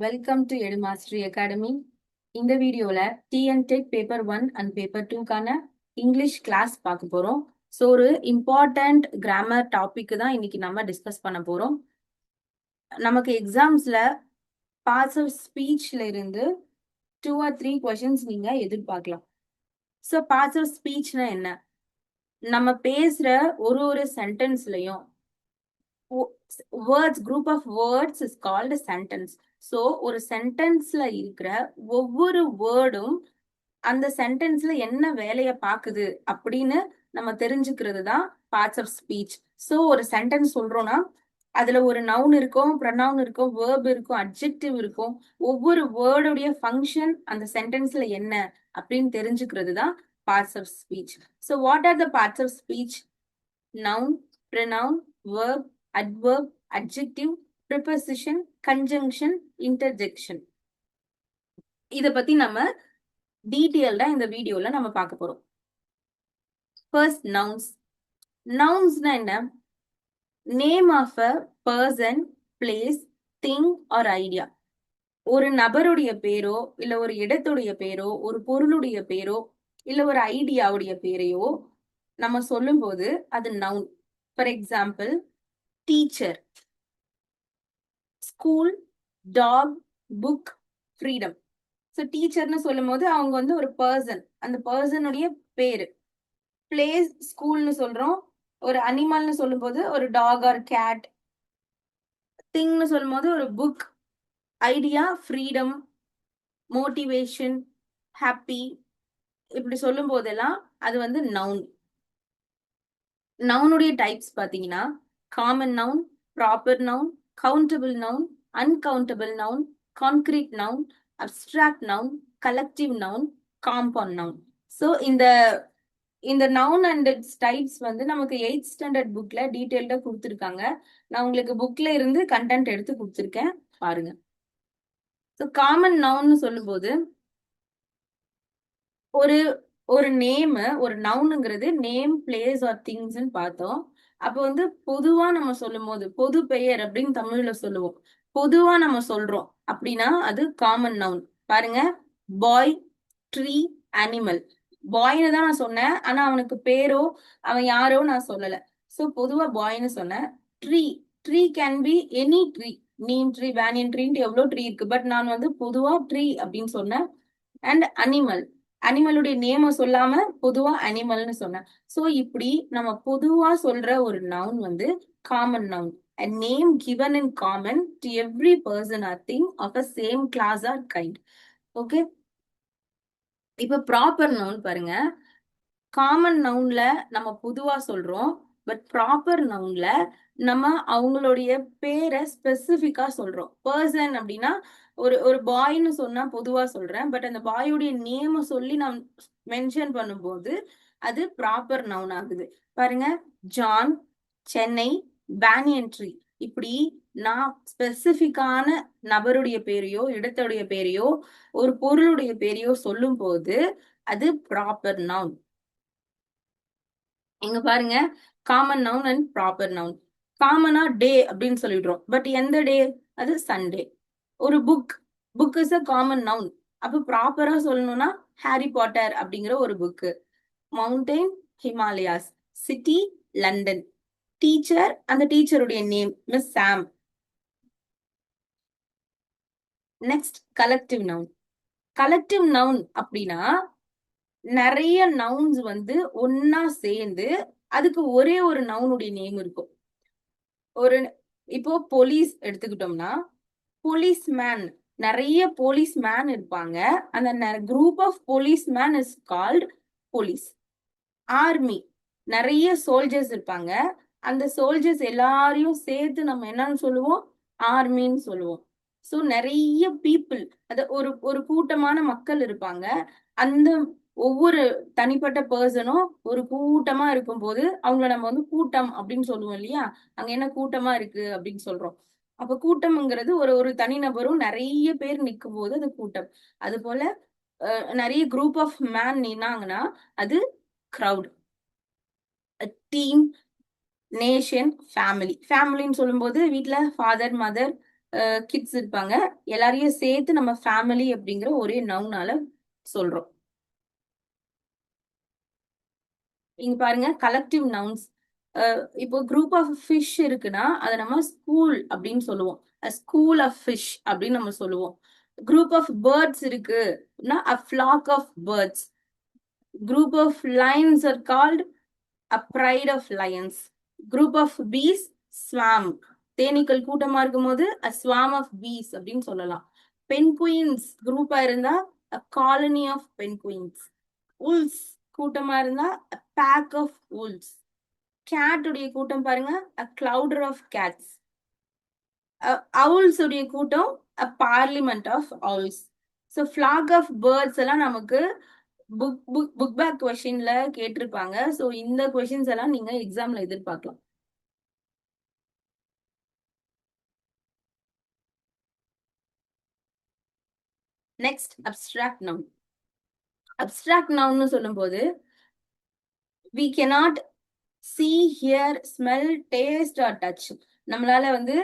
Welcome to எடுமாஸ்டரி academy. இந்த வீடியோல TNTET paper 1 and paper 2க்கான இங்கிலீஷ் கிளாஸ் பார்க்க போறோம். ஸோ ஒரு இம்பார்ட்டன்ட் கிராமர் டாபிக் தான் இன்னைக்கு நம்ம டிஸ்கஸ் பண்ண போறோம். நமக்கு எக்ஸாம்ஸ்ல பார்ட்ஸ் ஆஃப் ஸ்பீச்ல இருந்து 2 or 3 கொஸ்டின்ஸ் நீங்க எதிர்பார்க்கலாம். ஸோ பார்ட்ஸ் ஆஃப் ஸ்பீச்னா என்ன? நம்ம பேசுற ஒரு சென்டென்ஸ்லயும் words, group of words is called sentence. So ஒரு சென்டென்ஸ்ல இருக்கிற ஒவ்வொரு வேர்டும் அந்த சென்டென்ஸ்ல என்ன வேலையை பாக்குது அப்படின்னு நம்ம தெரிஞ்சுக்கிறது தான் பார்ட்ஸ் ஆஃப் ஸ்பீச். ஸோ ஒரு சென்டென்ஸ் சொல்றோம்னா அதுல ஒரு நவுன் இருக்கும், ப்ரொனவுன் இருக்கும், வேர்ப் இருக்கும், அட்ஜெக்டிவ் இருக்கும். ஒவ்வொரு வேர்டுடைய ஃபங்க்ஷன் அந்த சென்டென்ஸ்ல என்ன அப்படின்னு தெரிஞ்சுக்கிறது தான் parts of speech. So what are the parts of speech? Noun, pronoun, verb, adverb, adjective, preposition, conjunction, interjection. இத பத்தி நம்ம டீடைல்டா இந்த வீடியோல நம்ம பார்க்க போறோம். First nouns. நவுன்ஸ்னா என்ன? Name of a person, place, thing or idea. ஒரு நபருடைய பேரோ இல்ல ஒரு இடத்துடைய பேரோ ஒரு பொருளுடைய பேரோ இல்ல ஒரு ஐடியாவுடைய பேரையோ நம்ம சொல்லும் போது அது noun. For example, teacher, school, dog, book, freedom. So டீச்சர்னு சொல்லும் போது அவங்க வந்து ஒரு பர்சன், அந்த பர்சனுடைய பேரு. பிளேஸ், ஸ்கூல்னு சொல்றோம். ஒரு அனிமல்னு சொல்லும் போது ஒரு டாக் ஆர் கேட். திங்னு சொல்லும் போது ஒரு book. Idea, freedom, motivation, happy, இப்படி சொல்லும் போதெல்லாம் அது வந்து நவுன். நவுனுடைய டைப்ஸ் பாத்தீங்கன்னா common noun, proper noun, countable noun, uncountable noun, concrete noun, abstract noun, collective noun, compound noun. So இந்த நவுன் அண்ட் இட்ஸ் டைப்ஸ் வந்து நமக்கு 8th ஸ்டாண்டர்ட் புக்ல டீடைல்டா கொடுத்துருக்காங்க. நான் உங்களுக்கு புக்ல இருந்து கண்டென்ட் எடுத்து கொடுத்துருக்கேன், பாருங்க. ஸோ காமன் நவுன்னு சொல்லும்போது ஒரு ஒரு நேம், ஒரு நவுனுங்கிறது நேம், பிளேஸ் ஆர் திங்ஸ்ன்னு பார்த்தோம். அப்போ வந்து பொதுவா நம்ம சொல்லும் போது பொது பெயர் அப்படின்னு தமிழ்ல சொல்லுவோம். பொதுவா நம்ம சொல்றோம் அப்படின்னா அது காமன் நவுன். பாருங்க, பாய், ட்ரீ, அனிமல். பாய்னு தான் நான் சொன்னேன், ஆனா அவனுக்கு பேரோ அவன் யாரோ நான் சொல்லல. ஸோ பொதுவா பாய்னு சொன்னேன். Tree, tree can be any tree. Neem tree, banyan ட்ரீன்ட்டு எவ்வளோ ட்ரீ இருக்கு, பட் நான் வந்து பொதுவா ட்ரீ அப்படின்னு சொன்னேன். அண்ட் அனிமல், அனிமலுடைய நேம சொல்லாம பொதுவா அனிமல்னு சொன்னேன். சோ இப்படி நம்ம பொதுவா சொல்ற ஒரு நவுன் வந்து common noun. A name given in common to every person or thing of a same class or kind. Okay, இப்ப ப்ராப்பர் நவுன் பாருங்க. காமன் நவுன்ல நம்ம பொதுவா சொல்றோம், பட் ப்ராப்பர் நவுன்ல நம்ம அவங்களுடைய பேரை ஸ்பெசிபிக்கா சொல்றோம். பர்சன் அப்படின்னா ஒரு ஒரு பாய்னு சொன்னா பொதுவா சொல்றேன், பட் அந்த பாயுடைய நேம சொல்லி நான் மென்ஷன் பண்ணும்போது அது ப்ராப்பர் நவுன் ஆகுது. பாருங்க, ஜான், சென்னை, பேனியன் ட்ரீ. இப்படி நான் ஸ்பெசிபிக்கான நபருடைய பேரையோ இடத்துடைய பேரையோ ஒரு பொருளுடைய பேரையோ சொல்லும் போது அது ப்ராப்பர் நவுன். இங்க பாருங்க, common noun and proper noun. காமனா டே அப்படின்னு சொல்லிடுறோம், பட் எந்த டே? அது சண்டே. ஒரு book, book is a common noun. அப்ப ப்ராப்பரா சொல்லணும்னா ஹாரி பாட்டர் அப்படிங்கிற ஒரு book. Mountain, Himalayas. City, London. Teacher, அந்த டீச்சருடைய name Miss Sam. Next collective noun. Collective noun அப்படின்னா நிறைய நவுன்ஸ் வந்து ஒன்னா சேர்ந்து அதுக்கு ஒரே ஒரு நவுனுடைய நேம் இருக்கும். ஒரு இப்போ போலீஸ் எடுத்துக்கிட்டோம்னா போலீஸ் மேன், நிறைய போலீஸ் மேன் இருப்பாங்க. அந்த group of policeman is called police. Army, நிறைய சோல்ஜர்ஸ் இருப்பாங்க. அந்த சோல்ஜர்ஸ் எல்லாரையும் சேர்த்து நம்ம என்னன்னு சொல்லுவோம்? ஆர்மின்னு சொல்லுவோம். ஸோ நிறைய பீப்புள், அது ஒரு ஒரு கூட்டமான மக்கள் இருப்பாங்க. அந்த ஒவ்வொரு தனிப்பட்ட பர்சனும் ஒரு கூட்டமா இருக்கும் போது அவங்கள நம்ம வந்து கூட்டம் அப்படின்னு சொல்லுவோம் இல்லையா? அங்க என்ன கூட்டமா இருக்கு அப்படின்னு சொல்றோம். அப்ப கூட்டம்ங்கிறது ஒரு ஒரு தனிநபரும் நிறைய பேர் நிற்கும் போது அது கூட்டம். அது போல நிறைய குரூப் ஆஃப் மேன் நின்னாங்கன்னா அது crowd. Team, nation, family. ஃபேமிலின்னு சொல்லும்போது வீட்ல ஃபாதர், மதர், கிட்ஸ் இருப்பாங்க. எல்லாரையும் சேர்த்து நம்ம ஃபேமிலி அப்படிங்கிற ஒரே நவுனால சொல்றோம். இங்க பாருங்க, கலெக்டிவ் நவுன்ஸ். இப்போ குரூப் ஆஃப் ஃபிஷ் இருக்குன்னா அதை நம்ம ஸ்கூல் அப்படின்னு சொல்லுவோம். ஸ்கூல் ஆஃப் ஃபிஷ் அப்படின்னு நம்ம சொல்லுவோம். குரூப் ஆஃப் பேர்ட்ஸ் இருக்குன்னா a flock of birds. Group of lions are called a pride of lions. Group of bees, swarm. தேனீக்கள் கூட்டமா இருக்கும்போது a swarm of bees அப்படின்னு சொல்லலாம். பென்குயின்ஸ் குரூப்பா இருந்தா a colony of penguins. wolves கூட்டமா இருந்தா a pack of wolves. cat உடைய கூட்டம் பாருங்க, a clouder of cats. owls உடைய கூட்டம் a parliament of owls. so flock of birds எல்லாம் நமக்கு புக் பேக் கொஸ்டின்ல கேட்டிருப்பாங்க. சோ இந்த கொஸ்டின்ஸ் எல்லாம் நீங்க எக்ஸாம்ல எதிர்பார்க்கலாம். Next abstract noun. அப்ஸ்ட்ராக்ட் நவுன்னு சொல்லும்போது we cannot see, hear, smell, taste or touch. நம்மளால வந்து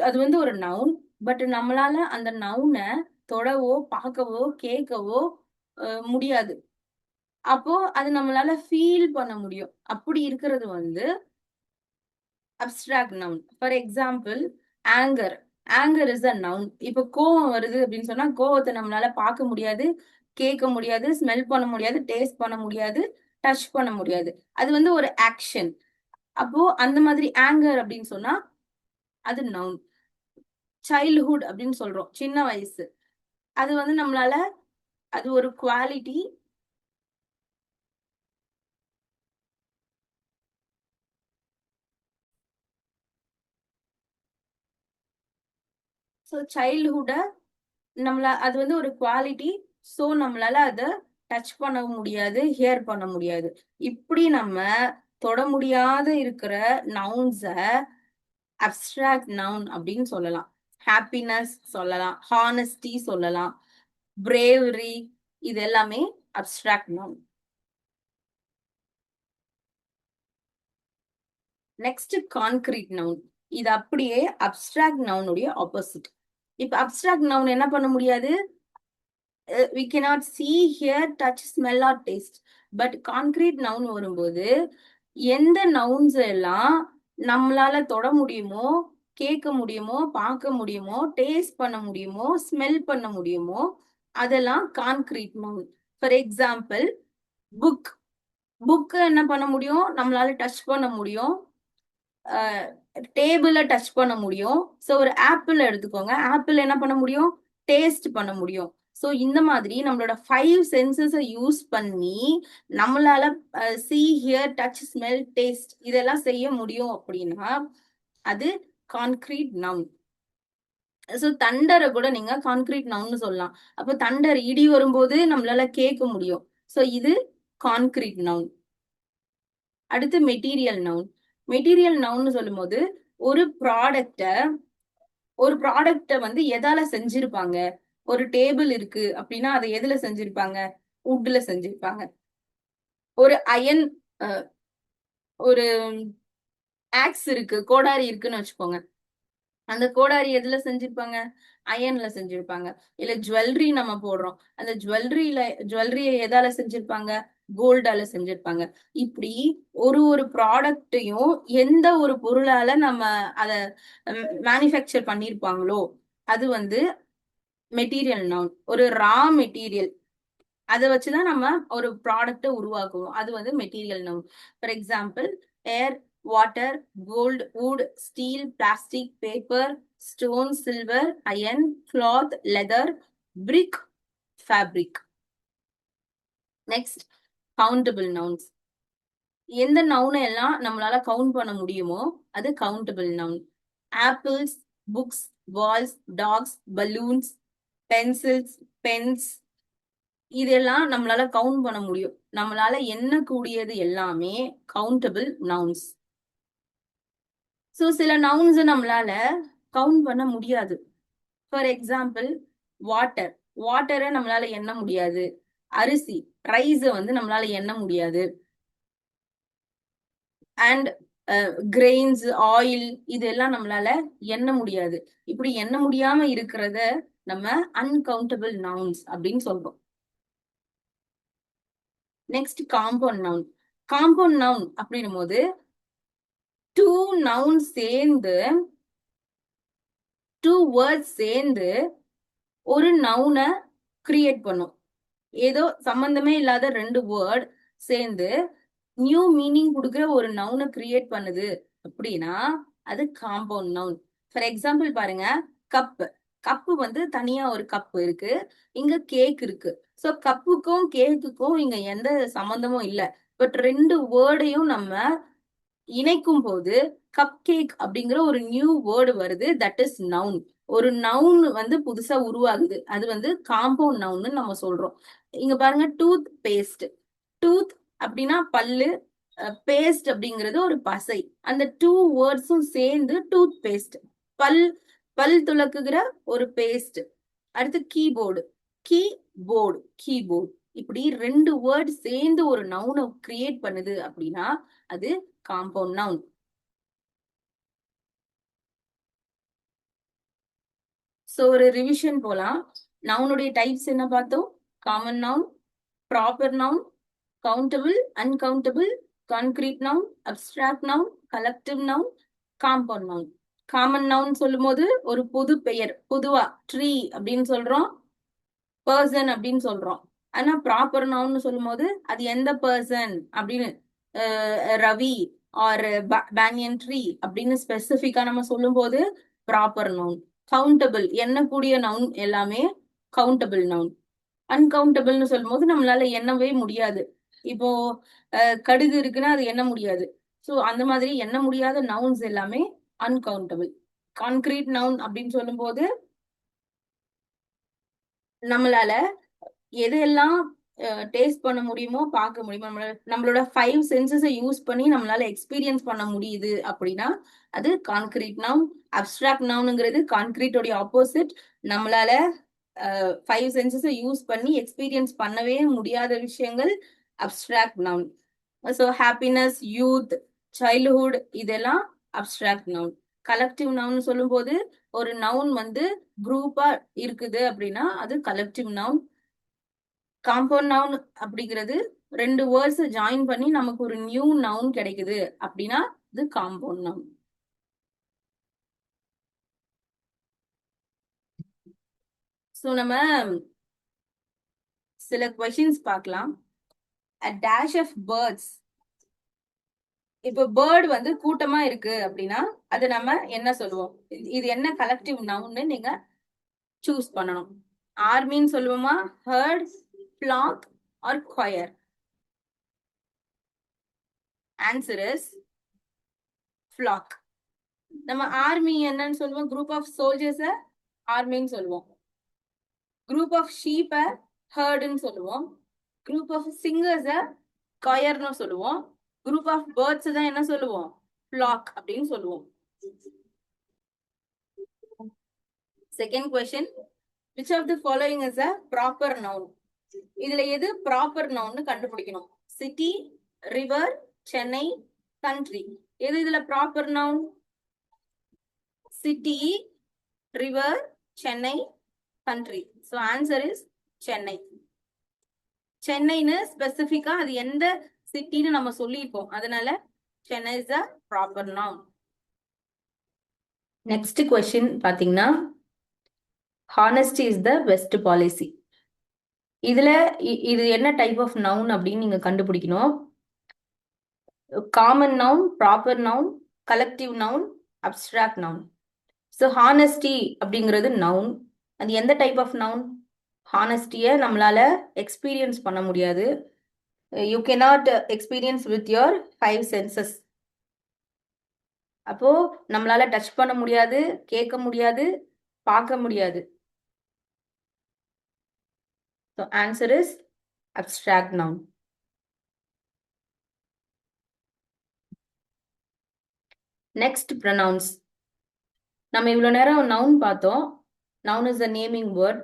அது வந்து ஒரு நவுன். பட் நம்மளால அந்த நவுனை தொடவோ பார்க்கவோ கேட்கவோ முடியாது. அப்போ அது நம்மளால ஃபீல் பண்ண முடியும். அப்படி இருக்கிறது வந்து abstract noun. For example, anger. Anger is a noun. இப்போ கோவம் வருது அப்படின்னு சொன்னா கோவத்தை நம்மளால பார்க்க முடியாது, கேட்க முடியாது, ஸ்மெல் பண்ண முடியாது, டேஸ்ட் பண்ண முடியாது, டச் பண்ண முடியாது. அது வந்து ஒரு ஆக்ஷன். அப்போ அந்த மாதிரி ஆங்கர் அப்படின்னு சொன்னா அது நவுன். சைல்ட்ஹுட் அப்படின்னு சொல்றோம், சின்ன வயசு. அது வந்து நம்மளால, அது ஒரு குவாலிட்டி. ஸோ சைல்ட்ஹுட அது வந்து ஒரு குவாலிட்டி. ஸோ நம்மளால அதை டச் பண்ண முடியாது, ஹியர் பண்ண முடியாது. இப்படி நம்ம தொட முடியாத இருக்கிற நவுன்ஸ அப்ஸ்ட்ராக்ட் நவுன் அப்படின்னு சொல்லலாம். ஹாப்பினஸ் சொல்லலாம், ஹானஸ்டி சொல்லலாம், பிரேவரி, இது எல்லாமே abstract noun. Next concrete noun. இது அப்படியே அப்ஸ்ட்ராக்ட் நவுனுடைய ஆப்போசிட். இப்ப அப்ஸ்ட்ராக்ட் நவுன் என்ன பண்ண முடியாது? we cannot see, hear, touch, smell or taste. But concrete noun வரும்போது எந்த நவுன்ஸ் எல்லாம் நம்மளால தொட முடியுமோ, கேட்க முடியுமோ, பார்க்க முடியுமோ, டேஸ்ட் பண்ண முடியுமோ, ஸ்மெல் பண்ண முடியுமோ, அதெல்லாம் concrete noun. For example, book. Book என்ன பண்ண முடியும்? நம்மளால டச் பண்ண முடியும், டேபிள டச் பண்ண முடியும். ஸோ ஒரு ஆப்பிள் எடுத்துக்கோங்க, ஆப்பிள் என்ன பண்ண முடியும்? டேஸ்ட் பண்ண முடியும். ஸோ இந்த மாதிரி நம்மளோட 5 சென்சஸை யூஸ் பண்ணி நம்மளால C, here, touch, smell, taste இதெல்லாம் செய்ய முடியும் அப்படின்னா அது கான்கிரீட் நவுன். ஸோ தண்டரை கூட நீங்க கான்கிரீட் நவுன்னு சொல்லலாம். அப்போ தண்டர், இடி வரும்போது நம்மளால கேட்க முடியும். ஸோ இது கான்கிரீட் நவுன். அடுத்து மெட்டீரியல் நவுன். மெட்டீரியல் நவுன்னு சொல்லும் போது ஒரு ப்ராடக்ட வந்து எதால செஞ்சிருப்பாங்க? ஒரு டேபிள் இருக்கு அப்படின்னா அதை எதுல செஞ்சிருப்பாங்க? வுட்ல செஞ்சிருப்பாங்க. ஒரு அயன் ஒரு ஆக்ஸ் இருக்கு, கோடாரி இருக்குன்னு வச்சுக்கோங்க. அந்த கோடாரி எதுல செஞ்சிருப்பாங்க? அயன்ல செஞ்சிருப்பாங்க. இல்ல ஜுவல்லரி நம்ம போடுறோம், அந்த ஜுவல்லரிய எதால செஞ்சிருப்பாங்க? கோல்டால செஞ்சிருப்பாங்க. இப்படி ஒரு ப்ராடக்டையும் எந்த ஒரு பொருளால நம்ம அத மேனுஃபேக்சர் பண்ணிருப்பாங்களோ அது வந்து மெட்டீரியல் நவுன். ஒரு ரா மெட்டீரியல், அதை வச்சுதான் நம்ம ஒரு ப்ராடக்ட உருவாக்குவோம். அது வந்து material noun. For example, air, water, gold, wood, steel, plastic, paper, stone, silver, iron, cloth, leather, brick, fabric. Next countable nouns. எந்த நவுனை எல்லாம் நம்மளால கவுண்ட் பண்ண முடியுமோ அது countable noun. Apples, books, walls, dogs, balloons, pencils, pens, இதெல்லாம் நம்மளால count பண்ண முடியும். நம்மளால எண்ணக்கூடியது எல்லாமே கவுண்டபிள் நவுன்ஸ். ஸோ சில நவுன்ஸ் நம்மளால கவுண்ட் பண்ண முடியாது. For example, water. வாட்டரை நம்மளால எண்ண முடியாது. அரிசி, ரைஸை வந்து நம்மளால எண்ண முடியாது. அண்ட் கிரெயின்ஸ், ஆயில், இதெல்லாம் நம்மளால எண்ண முடியாது. இப்படி எண்ண முடியாம இருக்கிறத நம்ம அன்கவுண்டபிள் நவுன்ஸ் அப்படின்னு சொல்றோம். Next compound noun. Compound noun அப்படின்னும் போது டூ நவுன் சேர்ந்து, டூ வேர்ட்ஸ் சேர்ந்து ஒரு நவுனை கிரியேட் பண்ணும். ஏதோ சம்பந்தமே இல்லாத ரெண்டு வேர்ட் சேர்ந்து நியூ மீனிங் கொடுக்குற ஒரு நவுனை கிரியேட் பண்ணுது அப்படின்னா அது காம்பவுண்ட் நவுன். ஃபார் எக்ஸாம்பிள் பாருங்க, கப். கப்பு வந்து தனியா ஒரு கப் இருக்கு, இங்க கேக் இருக்கு. சோ கப்புக்கும் கேக்குக்கும் இங்க எந்த சம்பந்தமும் இல்ல. பட் ரெண்டு வேர்டையும் நம்ம இணைக்கும் போது கப் கேக் அப்படிங்கிற ஒரு நியூ வேர்டு வருது, தட் இஸ் நவுன். ஒரு நவுன் வந்து புதுசா உருவாகுது, அது வந்து காம்பவுண்ட் நவுன்னு நம்ம சொல்றோம். இங்க பாருங்க, டூத் பேஸ்ட். டூத் அப்படின்னா பல்லு, பேஸ்ட் அப்படிங்கிறது ஒரு பசை. அந்த டூ வேர்ட்ஸும் சேர்ந்து டூத் பேஸ்ட். பல் பல் துலக்குகிற ஒரு பேஸ்ட். அடுத்து கீபோர்டு, கீபோர்டு, கீபோர்டு. இப்படி ரெண்டு வேர்ட் சேர்ந்து ஒரு நவுனை கிரியேட் பண்ணுது அப்படின்னா அது காம்பவுண்ட் நவுன். சோ ஒரு ரிவிஷன் போலாம். நவுனுடைய டைப்ஸ் என்ன பார்த்தோம்? Common noun, proper noun, countable, uncountable, concrete noun, abstract noun, collective noun, compound noun. Common noun சொல்லும் போது ஒரு பொது பெயர், பொதுவா ட்ரீ அப்படின்னு சொல்றோம், பர்சன் அப்படின்னு சொல்றோம். ஆனா ப்ராப்பர் நவுன் சொல்லும் போது அது எந்த பர்சன் அப்படின்னு, ரவி ஆர் பேனியன் ட்ரீ அப்படின்னு ஸ்பெசிபிக்கா நம்ம சொல்லும் போது ப்ராப்பர் நவுன். கவுண்டபிள், எண்ணக்கூடிய நவுன் எல்லாமே கவுண்டபிள் நவுன். அன்கவுண்டபிள்னு சொல்லும் போது நம்மளால எண்ணவே முடியாது. இப்போ கடுகு இருக்குன்னா அது எண்ண முடியாது. ஸோ அந்த மாதிரி எண்ண முடியாத நவுன்ஸ் எல்லாமே அன்கவுண்டபிள். கான்கிரீட் நவுன் அப்படின்னு சொல்லும் போது நம்மளால எதெல்லாம் டேஸ்ட் பண்ண முடியுமோ, பார்க்க முடியுமோ, நம்மளோட 5 சென்சஸை யூஸ் பண்ணி நம்மளால எக்ஸ்பீரியன்ஸ் பண்ண முடியுது அப்படின்னா அது கான்கிரீட் நவுன். அப்டிராக்ட் நவுனுங்கிறது கான்கிரீட்டோடைய ஆப்போசிட். நம்மளால 5 சென்சஸை யூஸ் பண்ணி எக்ஸ்பீரியன்ஸ் பண்ணவே முடியாத விஷயங்கள் abstract noun. So happiness, youth, childhood, இதெல்லாம் அப்டிராக்ட் நவுன். கலெக்டிவ் நவுன் சொல்லும் போது ஒரு நவுன் வந்து குரூப்பா இருக்குது அப்படின்னா அது கலெக்டிவ் நவுன். காம்பவுண்ட் நவுன் அப்படிங்கிறது ரெண்டு வேர்ட்ஸ் ஜாயின் பண்ணி நமக்கு ஒரு நியூ நவுன் கிடைக்குது அப்படின்னா இது காம்பவுண்ட் நவுன். சோ நம்ம சில கொஸ்டின்ஸ் பார்க்கலாம். A dash of birds. இப்போ பேர்டு வந்து கூட்டமா இருக்கு அப்படின்னா அது நம்ம என்ன சொல்லுவோம்? இது என்ன கலெக்டிவ் நவுன்னு நீங்க சூஸ் பண்ணணும். ஆர்மின்னு சொல்லுவோமா, herd, flock or choir? Answer is flock. நம்ம ஆர்மி என்னன்னு சொல்லுவோம்? குரூப் ஆஃப் சோல்ஜர்ஸ ஆர்மின்னு சொல்லுவோம். குரூப் ஆஃப் ஷீப்ப ஹர்டுன்னு சொல்லுவோம். குரூப் ஆஃப் சிங்கர்ஸ கொயர்னு சொல்லுவோம். குரூப் ஆஃப் பேர்ட்ஸ் தான் என்ன சொல்லுவோம்? ஃபிளாக் அப்படின்னு சொல்லுவோம். Second question, which of the following is a proper noun? இதுல எது ப்ராப்பர் நவுன்னு கண்டுபிடிக்கணும். City, river, Chennai, country. எது இதுல proper noun? City, river, Chennai, country. So answer is Chennai. சென்னைன்னு ஸ்பெசிபிக்கா அது எந்த சிட்டின்னு நம்ம சொல்லியிருக்கோம், அதனால Chennai is a proper noun. Next question பாத்தீங்கன்னா, honesty is the best policy. இதுல இது என்ன டைப் ஆஃப் நவுன் அப்படின்னு நீங்க கண்டுபிடிக்கணும். Common noun, proper noun, collective noun, abstract noun. So honesty அப்படிங்கிறது நவுன். அது எந்த டைப் ஆஃப் நவுன்? ஹானஸ்டியை நம்மளால எக்ஸ்பீரியன்ஸ் பண்ண முடியாது. You cannot experience with your 5 senses. அப்போ நம்மளால டச் பண்ண முடியாது, கேட்க முடியாது, பார்க்க முடியாது. So answer is abstract noun. Next pronouns. நம்ம இவ்வளவு நேரம் நவுன் பார்த்தோம். Noun is a naming word.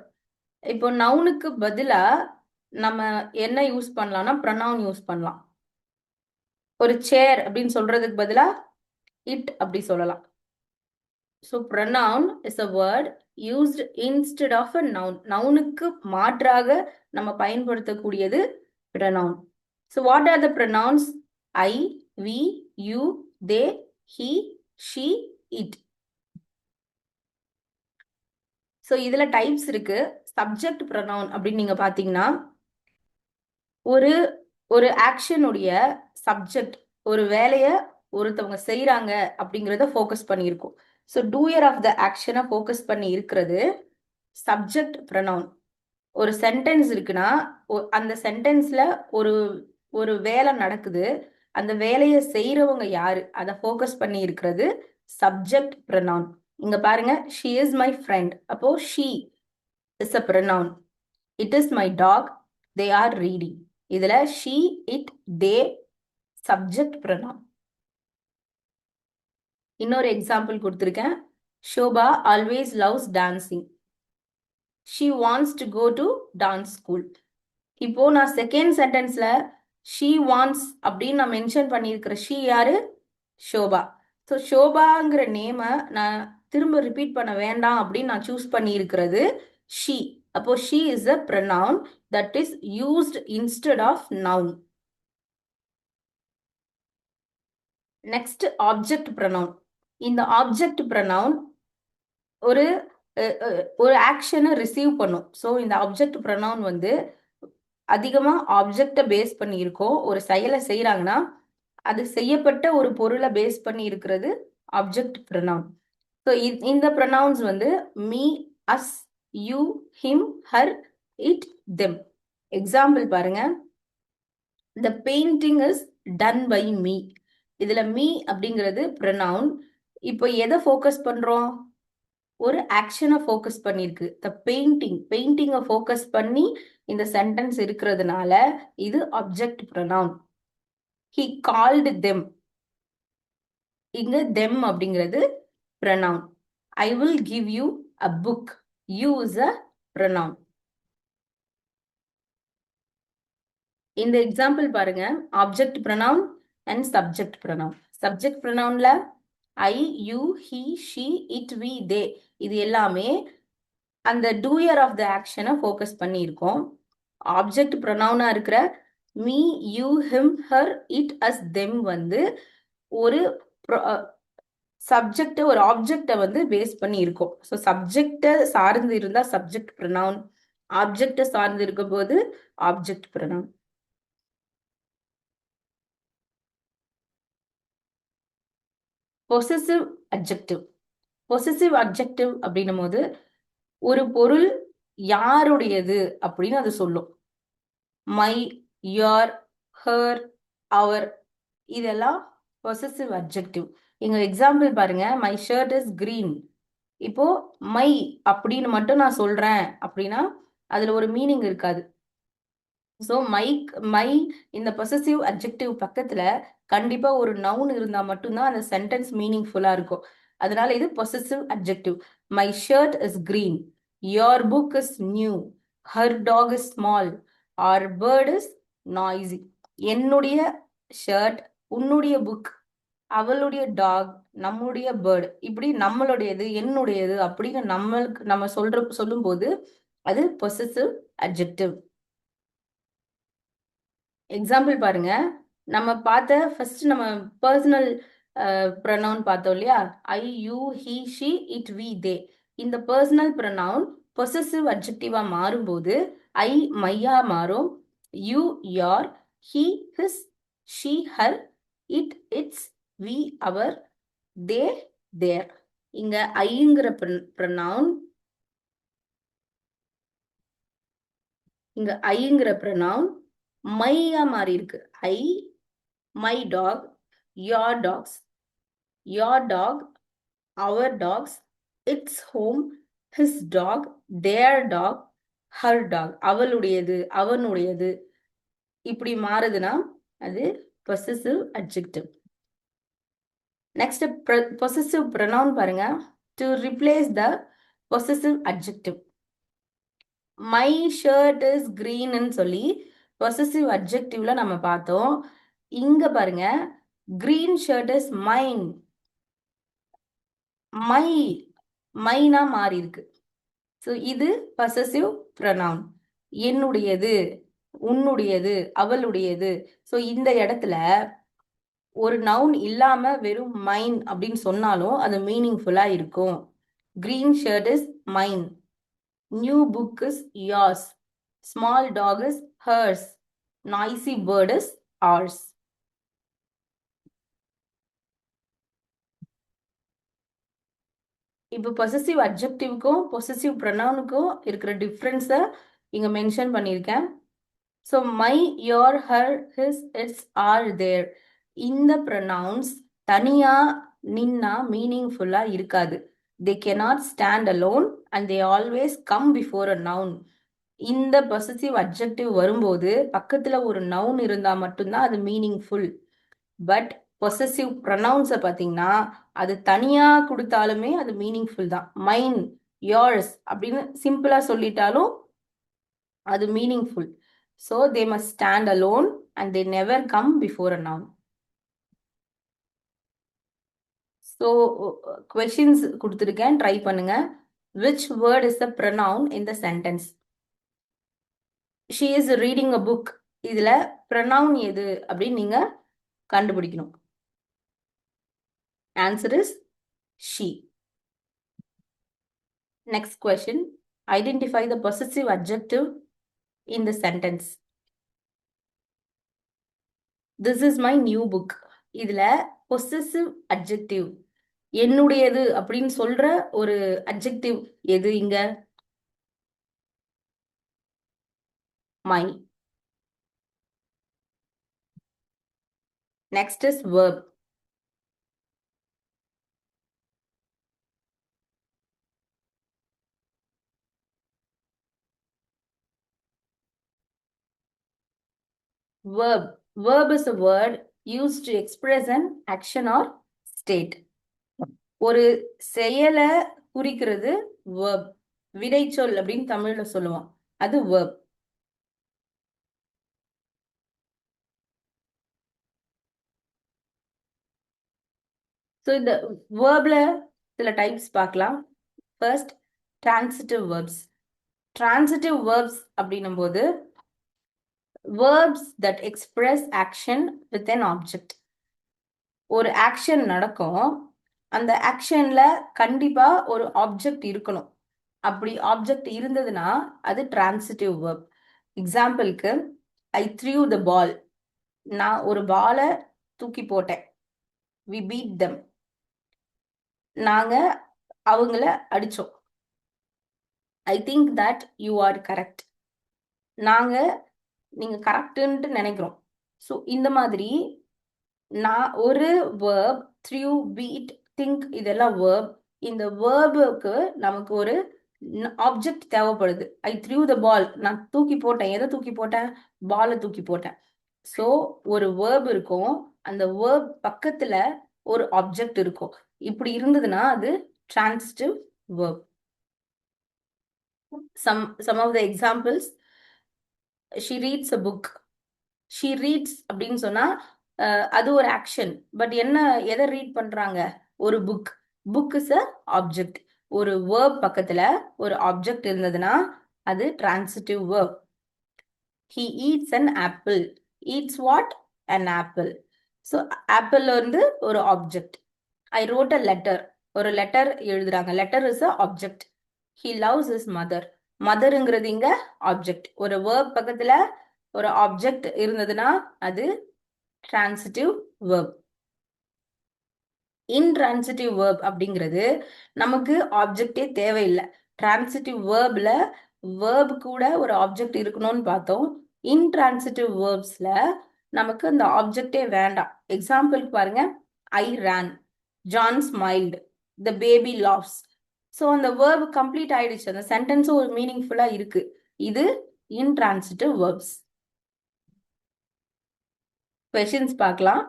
இப்போ நவுனுக்கு பதிலா நம்ம என்ன யூஸ் பண்ணலாம்னா ப்ரொனவுன் யூஸ் பண்ணலாம். ஒரு சேர் அப்படின்னு சொல்றதுக்கு பதிலா இட் அப்படி சொல்லலாம். So pronoun is a word used instead of a noun. நவுனுக்கு மாற்றாக நம்ம பயன்படுத்தக்கூடியது pronoun. So what are the pronouns? I, we, you, they, he, she, it. So இதுல டைப்ஸ் இருக்கு. சப்ஜெக்ட் pronoun அப்படின்னு நீங்க பாத்தீங்கன்னா, ஒரு ஒரு ஆக்ஷனுடைய சப்ஜெக்ட், ஒரு வேலையை ஒருத்தவங்க செய்யறாங்க அப்படிங்கிறத ஃபோக்கஸ் பண்ணியிருக்கும். ஸோ டூயர் ஆஃப் த ஆக்ஷனை ஃபோக்கஸ் பண்ணி இருக்கிறது சப்ஜெக்ட் pronoun. ஒரு சென்டென்ஸ் இருக்குன்னா அந்த சென்டென்ஸ்ல ஒரு ஒரு வேலை நடக்குது, அந்த வேலையை செய்யறவங்க யாரு அதை ஃபோக்கஸ் பண்ணி இருக்கிறது சப்ஜெக்ட் pronoun. இங்க பாருங்க, she is my friend. அப்போ she is a pronoun. It is my dog. They are reading. இதுல she, it, they subject pronoun. இன்னொரு எக்ஸாம்பிள் கொடுத்திருக்கேன். Shobha always loves dancing. she wants to go to dance school. இப்போ நான் second சென்டென்ஸ்ல she wants அப்படின்னு நான் mention பண்ணியிருக்கிற she யாரு? Shobha. So ஷோபாங்கிற நேமை நான் திரும்ப ரிப்பீட் பண்ண வேண்டாம் அப்படின்னு நான் சூஸ் பண்ணி இருக்கிறது she. அப்போ she is a pronoun that is used instead of noun. Next object pronoun. இந்த ஆப்ஜெக்ட் pronoun ஒரு ஒரு ஆக்ஷனை ரிசீவ் பண்ணும். ஸோ இந்த ஆப்ஜெக்ட் pronoun வந்து அதிகமா ஆப்ஜெக்டை பேஸ் பண்ணி இருக்கோம். ஒரு செயலை செய்யறாங்கன்னா அது செய்யப்பட்ட ஒரு பொருளை பேஸ் பண்ணி இருக்கிறது ஆப்ஜெக்ட் pronoun. ஸோ இந்த ப்ரொனவுன்ஸ் வந்து me, us, you, him, her, it, them. Example பாருங்க. The painting is done by me. இதுல மீ அப்படிங்கிறது pronoun. இப்போ எதை ஃபோக்கஸ் பண்றோம்? ஒரு ஆக்ஷனை ஃபோக்கஸ் பண்ணிருக்கு. த பெயிண்டிங்கை ஃபோக்கஸ் பண்ணி இந்த சென்டென்ஸ் இருக்கிறதுனால இது object pronoun. He called them. இங்க them அப்படிங்கிறது pronoun. I will give you a book. You is a pronoun. இந்த எக்ஸாம்பிள் பாருங்க, object pronoun and subject pronoun. Subject pronounல I, you, he, she, it, we, they இது எல்லாமே அந்த doer of the ஆக்ஷனை focus பண்ணி இருக்கோம். ஆப்ஜெக்ட் pronoun இருக்கிற me, you, him, her, it, us, them வந்து ஒரு சப்ஜெக்ட், ஒரு ஆப்ஜெக்டை வந்து பேஸ் பண்ணி இருக்கும். ஸோ சப்ஜெக்டை சார்ந்து இருந்தா சப்ஜெக்ட் pronoun, ஆப்ஜெக்டை சார்ந்து இருக்கும் போது object pronoun. Possessive adjective. Possessive adjective அப்படின்னும் போது ஒரு பொருள் யாருடையது அப்படின்னு அது சொல்லும். மை, யோர், ஹர், அவர் இதெல்லாம் பொசசிவ் அட்ஜெக்டிவ். இங்க எக்ஸாம்பிள் பாருங்க, மை ஷர்ட் இஸ் கிரீன். இப்போ மை அப்படின்னு மட்டும் நான் சொல்றேன் அப்படின்னா அதுல ஒரு மீனிங் இருக்காது. ஸோ மை இந்த பொசசிவ் அட்ஜெக்டிவ் பக்கத்துல கண்டிப்பா ஒரு நவுன் இருந்தா மட்டும்தான் அந்த சென்டென்ஸ் மீனிங்ஃபுல்லா இருக்கும். அதனால இது possessive adjective. My shirt is green. Your book is new. Her dog is small. Our bird is noisy. என்னுடைய ஷர்ட், உன்னுடைய புக், அவளுடைய டாக், நம்முடைய பேர்டு, இப்படி நம்மளுடையது, என்னுடையது அப்படின்னு நம்ம சொல்லும் போது அது பொசசிவ் அட்ஜெக்டிவ். எக்ஸாம்பிள் பாருங்க, நம்ம பார்த்த ஃபர்ஸ்ட் நம்ம பர்சனல் ப்ரொனவுன் பார்த்தோம் இல்லையா? I, you, he, she, it, we, they. இந்த பர்சனல் ப்ரொனவுன் பொசசிவ் அட்ஜெக்டிவா மாறும்போது ஐ மையா மாறும், you your, he his, she her, it its, we our, they their. இங்க ஐங்கிற ப்ரொனவுன் மையா மாறி இருக்கு. I, my dog, your dogs, your dog, our dogs, its home, his dog, their dog, her dog. அவளுடையது, அவனுடையது இப்படி மாறுதுன்னா அது possessive adjective. Next possessive pronoun பாருங்க. To replace the possessive adjective. My shirt is கிரீன்னு சொல்லி பொசசிவ் அட்ஜெக்டிவ்ல நம்ம பார்த்தோம். இங்க பாருங்க, green shirt is mine. My மைனா மாறி இருக்கு. ஸோ இது பொசசிவ் ப்ரொனவுன். என்னுடையது, உன்னுடையது, அவளுடையது. ஸோ இந்த இடத்துல ஒரு நவுன் இல்லாம வெறும் மைன் அப்படின்னு சொன்னாலும் அது மீனிங்ஃபுல்லா இருக்கும். Green shirt is mine. New book is yours. Small dog is hers. Noisy bird is ours. இப்போ பொசசிவ் அட்ஜெக்டிவ்க்கும் பொசசிவ் ப்ரொனவுனுக்கும் இருக்கிற டிஃப்ரென்ஸை இங்க மென்ஷன் பண்ணியிருக்கேன். So my, your, her, his, its, our, their இந்த ப்ரொனவுன்ஸ் தனியா நின்னா மீனிங்ஃபுல்லா இருக்காது. They cannot stand alone and they always come before a noun. இந்த பொசசிவ் அட்ஜெக்டிவ் வரும்போது பக்கத்துல ஒரு நவுன் இருந்தா மட்டும்தான் அது மீனிங்ஃபுல். பட் பொசசிவ் ப்ரொனவுன்ஸை பார்த்தீங்கன்னா அது தனியா கொடுத்தாலுமே அது மீனிங்ஃபுல் தான். மைன், யோர்ஸ் அப்படின்னு சிம்பிளா சொல்லிட்டாலும் அது meaningful. So they must stand alone and they never come before a noun. So questions கொடுத்துருக்கேன், ட்ரை பண்ணுங்க. Which word is the pronoun in the sentence? She is reading a book. இதுல pronoun எது அப்படின்னு நீங்க கண்டுபிடிக்கணும். Answer is she. Next question, identify the possessive adjective in the sentence. This is my new book. இதுல possessive adjective என்னுடையது அப்படின்னு சொல்ற ஒரு adjective எது இங்க? my. Next is verb. Verb. Verb is a word used to express an action or state. ஒரு செயலை குறிக்கிறது verb. வினைச்சொல் அப்படின்னு தமிழ்ல சொல்லுவோம், அது verb. ஸோ இந்த வேர்ப்ல சில டைப்ஸ் பார்க்கலாம். First, transitive verbs. Transitive verbs அப்படின்னும் போது verbs that express action with an object. ஒரு ஆக்ஷன் நடக்கும், அந்த ஆக்ஷன்ல கண்டிப்பா ஒரு ஆப்ஜெக்ட் இருக்கணும். அப்படி ஆப்ஜெக்ட் இருந்ததுன்னா அது டிரான்சிட்டிவ் வேர்ப். எக்ஸாம்பிளுக்கு, ஐ த்ரூ த பால். நான் ஒரு பாலை தூக்கி போட்டேன். We beat them. நாங்க அவங்கள அடிச்சோம். I think that you are correct. நாங்க நீங்க கரெக்டுன்ட்டு நினைக்கிறோம். ஸோ இந்த மாதிரி நான் ஒரு வேர்ப், த்ரூ, பீட், திங்க் இதெல்லாம் வேர்ப். இந்த வேர்புக்கு நமக்கு ஒரு ஆப்ஜெக்ட் தேவைப்படுது. ஐ த்ரூ த பால், நான் தூக்கி போட்டேன். எதை தூக்கி போட்டேன்? பாலை தூக்கி போட்டேன். ஸோ ஒரு வேர்ப் இருக்கும், அந்த வேர்ப் பக்கத்துல ஒரு ஆப்ஜெக்ட் இருக்கும். இப்படி இருந்ததுன்னா அது transitive verb. some of the examples, she reads a book. she reads அப்படின்னு சொன்னா அது ஒரு ஆக்ஷன். பட் என்ன, எதை ரீட் பண்றாங்க? ஒரு book. Book is a object. ஒரு வேர்ப் பக்கத்துல ஒரு ஆப்ஜெக்ட் இருந்ததுன்னா அது transitive verb. he eats an apple. eats what? an apple. So apple வந்து ஒரு object. I wrote a letter. ஒரு லெட்டர் எழுதுறாங்க. Letter is a object. he loves his mother. மதருங்கிறது இங்க ஆப்ஜெக்ட். ஒரு வேர்ப் பக்கத்துல ஒரு ஆப்ஜெக்ட் இருந்ததுன்னா அது டிரான்சிட்டிவ் வேர்ப். இன்ட்ரான்சிட்டிவ் வேர்ப் அப்படிங்கிறது நமக்கு ஆப்ஜெக்டே தேவையில்லை. டிரான்சிட்டிவ் வேர்ப்ல வேர்ப் கூட ஒரு ஆப்ஜெக்ட் இருக்கணும்னு பார்த்தோம். இன்ட்ரான்சிட்டிவ் வேர்ப்ஸ்ல நமக்கு அந்த ஆப்ஜெக்டே வேண்டாம். எக்ஸாம்பிளுக்கு பாருங்க, ஐ ran, John smiled, the baby laughs. So அந்த வேர்ப் கம்ப்ளீட் ஆயிடுச்சு, அந்த சென்டென்ஸும் ஒரு மீனிங்ஃபுல்லா இருக்கு. இது இன்ட்ரான்சிட்டிவ் வேர்ப்ஸ். கொஸ்டின்ஸ் பார்க்கலாம்.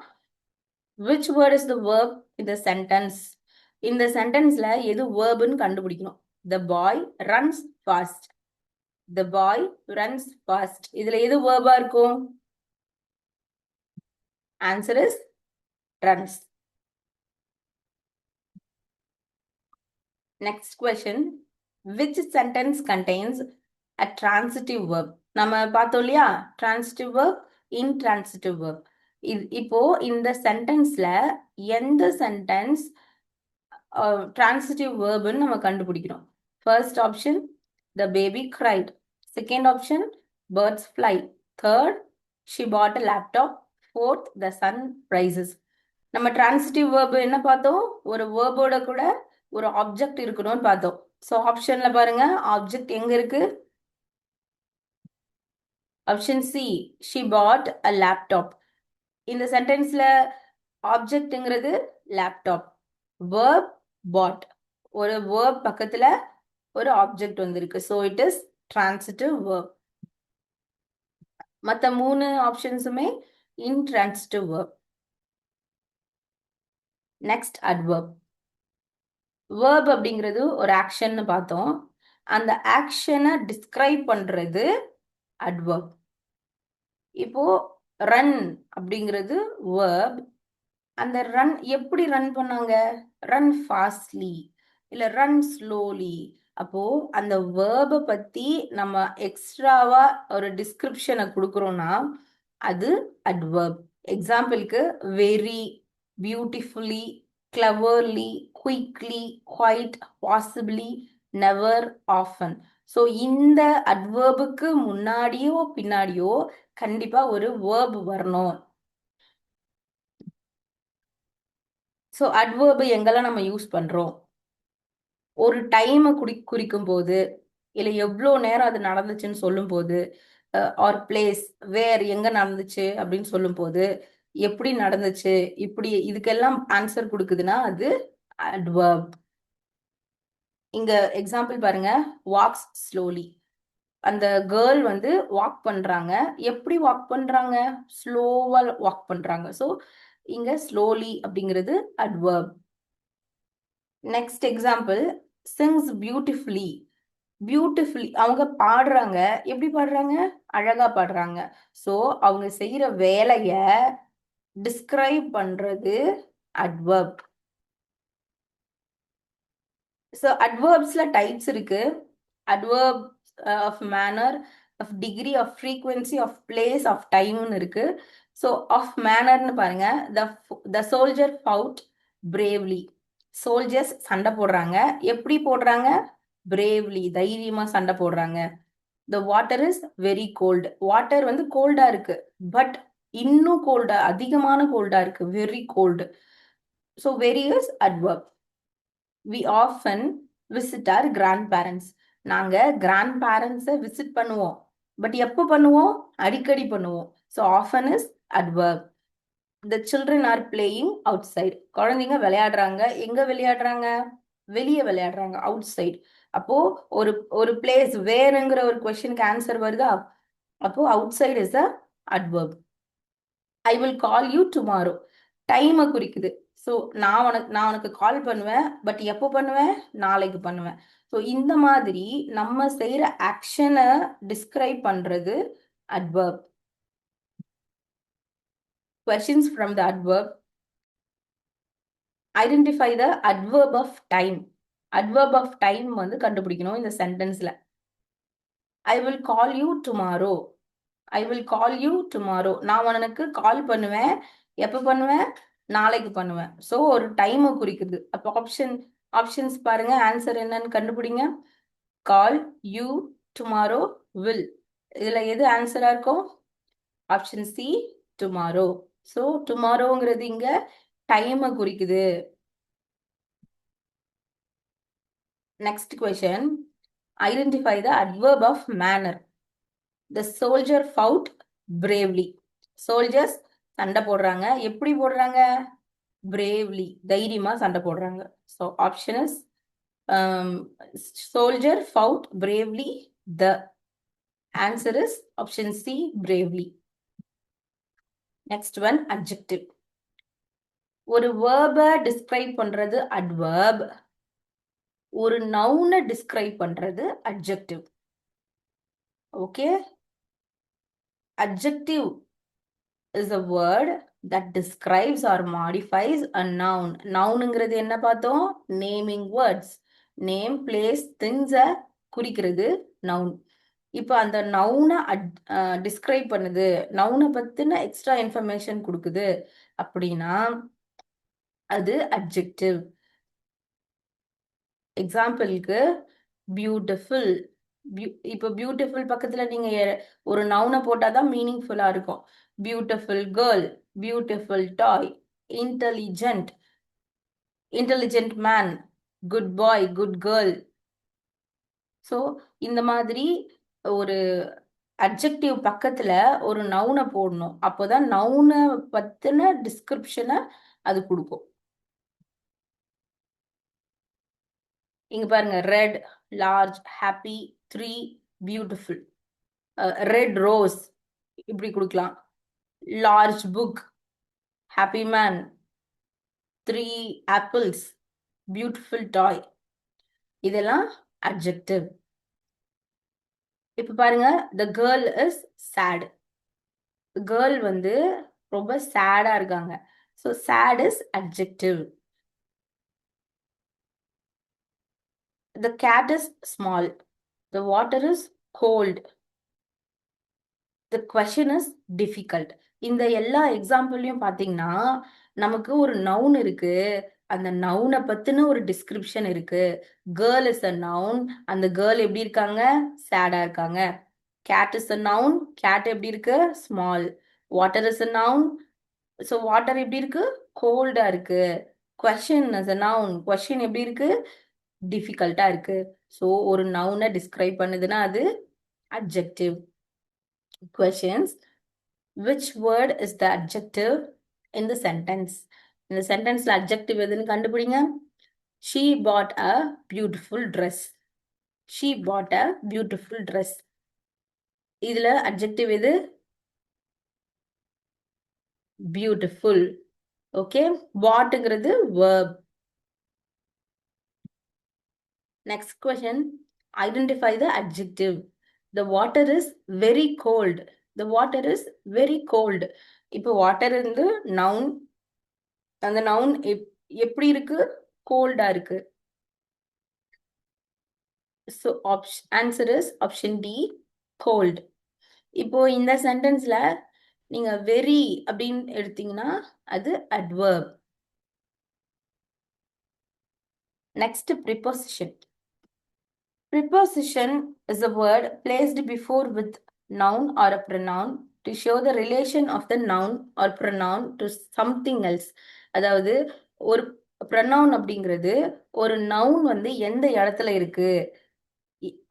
which word is the verb in the sentence? இந்த சென்டென்ஸ்ல எது வேர்ப்னு கண்டுபிடிக்கணும். the boy runs fast. the boy runs fast. இதுல எது வேர்பா இருக்கும்? Answer is runs. Next question. Which sentence contains a transitive verb? நம்ம பார்த்தோம் இல்லையா, transitive verb, intransitive verb. இப்போ இந்த சென்டென்ஸ்ல எந்த சென்டென்ஸ் transitive verb ன்னு நம்ம கண்டுபிடிக்கிறோம். First option, the baby cried. Second option, birds fly. Third, she bought a laptop. Fourth, the sun rises. நம்ம transitive verb என்ன பார்த்தோம், ஒரு வேர்போட கூட ஒரு ஆப்ஜெக்ட் இருக்கணும்னு பார்த்தோம். ஸோ ஆப்ஷன்ல பாருங்க, ஆப்ஜெக்ட் எங்க இருக்கு? Option C, she bought a laptop. இந்த சென்டென்ஸ்ல ஆப்ஜெக்ட்ங்கிறது லேப்டாப், வேர்ப் பாட், ஒரு வேர்ப் பக்கத்துல ஒரு ஆப்ஜெக்ட் வந்திருக்கு. So it is transitive verb. மற்ற மூணு ஆப்ஷன்ஸுமே intransitive verb. Next adverb. Verb அப்படிங்கிறது ஒரு ஆக்ஷன்னு பார்த்தோம். அந்த ஆக்ஷனை டிஸ்கிரைப் பண்றது அட்வர்ப். இப்போ ரன் அப்படிங்கிறது வேர்ப். அந்த ரன் எப்படி ரன் பண்ணாங்க? ரன் ஃபாஸ்ட்லி இல்ல ரன் ஸ்லோலி. அப்போ அந்த வேர்பை பத்தி நம்ம எக்ஸ்ட்ராவா ஒரு டிஸ்கிரிப்ஷனை கொடுக்குறோம்னா அது அட்வர்ப். எக்ஸாம்பிளுக்கு very, beautifully, cleverly, quickly, quite, possibly, never, often. So இந்த அட்வர்புக்கு முன்னாடியோ பின்னாடியோ கண்டிப்பா ஒரு வேர்ப் வரணும். ஸோ அட்வர்பு எங்கெல்லாம் நம்ம யூஸ் பண்றோம்? ஒரு டைமை குறிக்கும் போது, இல்லை எவ்வளோ நேரம் அது நடந்துச்சுன்னு சொல்லும் போது, ஆர் பிளேஸ், வேர் எங்க நடந்துச்சு அப்படின்னு சொல்லும் போது, எப்படி நடந்துச்சு, இப்படி இதுக்கெல்லாம் ஆன்சர் கொடுக்குதுன்னா அது அட்வர்ப். இங்க எக்ஸாம்பிள் பாருங்க, வாக்ஸ் ஸ்லோலி. அந்த கேர்ள் வந்து வாக் பண்றாங்க. எப்படி வாக் பண்றாங்க? ஸ்லோவா வாக் பண்றாங்க. ஸோ இங்க ஸ்லோலி அப்படிங்கிறது adverb. Next example, sings beautifully. Beautifully அவங்க பாடுறாங்க. எப்படி பாடுறாங்க? அழகா பாடுறாங்க. ஸோ அவங்க செய்யற வேலைய டிஸ்கிரைப் பண்றது அட்வர்ப். ஸோ அட்வர்ப்ஸ்ல டைப்ஸ் இருக்கு. Adverb of manner, of degree, of frequency, of place, of டைம்னு இருக்கு. ஸோ ஆஃப் மேனர்னு பாருங்க, the soldier fought bravely. Soldiers சண்டை போடுறாங்க. எப்படி போடுறாங்க? பிரேவ்லி, தைரியமா சண்டை போடுறாங்க. The water is very cold. Water வந்து கோல்டா இருக்கு, பட் இன்னும் கோல்டா, அதிகமான கோல்டா இருக்கு, very cold. So very is adverb. We often visit our grandparents. நாங்க கிராண்ட் பேரண்ட்ஸை விசிட் பண்ணுவோம், பட் எப்போ பண்ணுவோம்? அடிக்கடி பண்ணுவோம். So often is adverb. The children are playing outside. குழந்தைங்க விளையாடுறாங்க. எங்க விளையாடுறாங்க? வெளியே விளையாடுறாங்க, அவுட் சைட். அப்போ ஒரு ஒரு பிளேஸ், வேறுங்கிற ஒரு கொஸ்டினுக்கு ஆன்சர் வருதா? அப்போ outside is a adverb. I will call you tomorrow. டைமை குறிக்குது. ஸோ நான் உனக்கு கால் பண்ணுவேன், பட் எப்போ பண்ணுவேன்? நாளைக்கு பண்ணுவேன். ஸோ இந்த மாதிரி நம்ம செய்யற ஆக்ஷனை டிஸ்கிரைப் பண்றது adverb. Questions from the adverb. Identify the adverb of time. Adverb of time வந்து கண்டுபிடிக்கணும் இந்த சென்டென்ஸ்ல. I will call you tomorrow. I will call you tomorrow. நான் உனக்கு கால் பண்ணுவேன். எப்ப பண்ணுவேன்? நாளைக்கு பண்ணுவேன். ஸோ ஒரு டைமை குறிக்குது. அப்போ ஆப்ஷன்ஸ் பாருங்க, ஆன்சர் என்னன்னு கண்டுபிடிங்க. கால், யூ, டுமாரோ, வில். இதுல எது ஆன்சரா இருக்கும்? Option C, tomorrow. ஸோ டுமாரோங்கிறது இங்க டைமை குறிக்குது. Next question. Identify the adverb of manner. The soldier fought bravely. Soldiers சண்டை போடுறாங்க. எப்படி போடுறாங்க? Bravely, தைரியமா சண்டை போடுறாங்க. So option is soldier fought bravely. The answer is option C, bravely. Next one, adjective. ஒரு verb describe பண்றது adverb. ஒரு noun describe பண்றது adjective. Okay? Adjective is a word that describes or modifies a noun. Nounங்கிறது என்ன பார்த்தோம்? Naming words. Name place திங்ஸ குறிக்கிறது noun. இப்போ அந்த நவுனை describe பண்ணுது, நவுனை பத்தின எக்ஸ்ட்ரா இன்ஃபர்மேஷன் கொடுக்குது அப்படின்னா அது அட்ஜெக்டிவ். எக்ஸாம்பிளுக்கு பியூட்டிஃபுல். இப்போ பியூட்டிஃபுல் பக்கத்துல நீங்க ஒரு நவுனை போட்டாதான் மீனிங்ஃபுல்லா இருக்கும். பியூட்டிஃபுல் கேர்ள், பியூட்டிஃபுல் டாய், இன்டெலிஜென்ட், இன்டெலிஜென்ட் மேன், குட் பாய், குட் கேர்ள். ஸோ இந்த மாதிரி ஒரு அட்ஜெக்டிவ் பக்கத்துல ஒரு நவுனை போடணும். அப்போதான் நவுனை பத்தின டிஸ்கிரிப்ஷனை அது கொடுக்கும். இங்க பாருங்க, red, large, happy, three, beautiful. Red rose இப்படி கொடுக்கலாம். Large book, happy man, three apples, beautiful toy. இதெல்லாம் அட்ஜெக்டிவ். இப்ப பாருங்க, the girl is sad. Girl வந்து ரொம்ப சேடா இருக்காங்க. So sad is adjective. The cat is small. The water is cold. The question is difficult. இந்த எல்லா எக்ஸாம்பிள்லயும் பாத்தீங்கன்னா நமக்கு ஒரு நவுன் இருக்கு, அந்த நவுனை பத்தின ஒரு டிஸ்கிரிப்ஷன் இருக்கு. கேர்ள் இஸ் அ நவுன், அந்த கேர்ள் எப்படி இருக்காங்க, சேடா இருக்காங்க. Cat is a noun, cat எப்படி இருக்கு, small. Water is a noun, so water எப்படி இருக்கு, கோல்டா இருக்கு. Question is a noun, question எப்படி இருக்கு, டிஃபிகல்ட்டா இருக்கு. ஸோ ஒரு நவுனை டிஸ்கிரைப் பண்ணுதுன்னா அது adjective. Questions, which word is the adjective in the sentence? இந்த சென்டென்ஸ்ல அட்ஜெக்டிவ் எதுன்னு கண்டுபிடிங்க. She bought a beautiful dress. She bought a beautiful dress. இதுல அட்ஜெக்டிவ் எது, பியூட்டிஃபுல். ஓகே, பாட்ங்கிறது verb. Next question, identify the adjective. The water is very cold. The water is very cold. இப்போ water வந்து noun, அந்த noun எப்படி இருக்கு, கோல்டா இருக்கு. So answer is option D, cold. இப்போ இந்த சென்டென்ஸ்ல நீங்க வெரி அப்படின்னு எடுத்தீங்கன்னா அது adverb. Next, preposition. Preposition is a word placed before with noun or a pronoun to show the relation of the noun or pronoun to something else. அதாவது ஒரு pronoun அப்படிங்கிறது ஒரு நவுன் வந்து எந்த இடத்துல இருக்கு